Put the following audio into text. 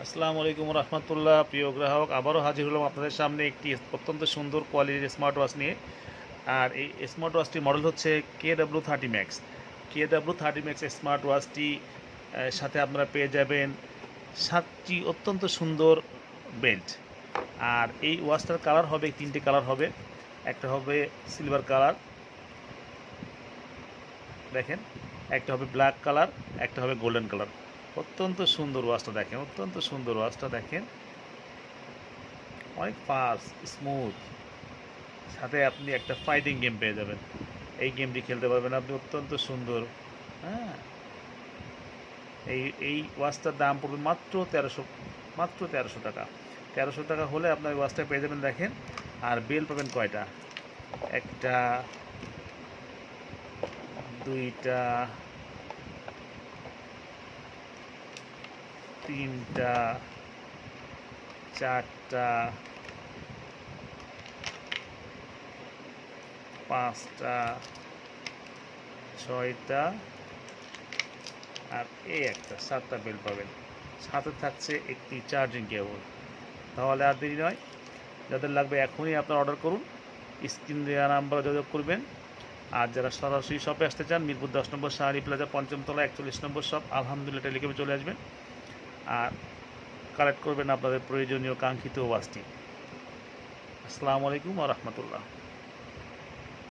আসসালামু আলাইকুম রহমতুল্লাহ। প্রিয় গ্রাহক, আবারও হাজির হলাম আপনাদের সামনে একটি অত্যন্ত সুন্দর কোয়ালিটির স্মার্ট ওয়াচ নিয়ে। আর এই স্মার্ট ওয়াচটির মডেল হচ্ছে KW30 Max। KW30 Max smart ওয়াচটি সাথে আপনারা পেয়ে যাবেন 7টি অত্যন্ত সুন্দর বেল্ট। আর এই ওয়াচটার কালার হবে 3টে কালার হবে। একটা হবে সিলভার কালার, দেখেন, একটা হবে ব্ল্যাক কালার, একটা হবে গোল্ডেন কালার। অত্যন্ত সুন্দর ওয়াচটা দেখেন, অত্যন্ত সুন্দর ওয়াচটা দেখেন, অনেক ফাস্ট স্মুথ। সাথে আপনি একটা ফাইটিং গেম পেয়ে যাবেন, এই গেমটি খেলতে পারবেন আপনি, অত্যন্ত সুন্দর। হ্যাঁ, এই ওয়াচটার দাম পড়বে মাত্র 1300, মাত্র 1300 টাকা। 1300 টাকা হলে আপনার ওয়াচটা পেয়ে যাবেন। দেখেন, আর বেল পাবেন কয়টা? একটা, দুইটা, তিনটা, চারটা, পাঁচটা, ছয়টা, আর এই একটা, 7টা বেল পাবেন। সাথে থাকছে একটি চার্জিং কেবল। তাহলে আর দেরি নয়, যাদের লাগবে এখনই আপনার অর্ডার করুন, স্ক্রিন দেওয়া নাম্বারে যোগাযোগ করবেন। আর যারা সরাসরি শপে আসতে চান, মিরপুর 10 নম্বর শাহরি প্লাজা, 5ম তলা, 41 নম্বর শপ আলহামদুলিল্লাহ টেলিকমে চলে আসবেন আর কালেক্ট করবেন আপনাদের প্রয়োজনীয় কাঙ্ক্ষিত ওয়াচটি। আসসালামু আলাইকুম ওয়া রাহমাতুল্লাহ।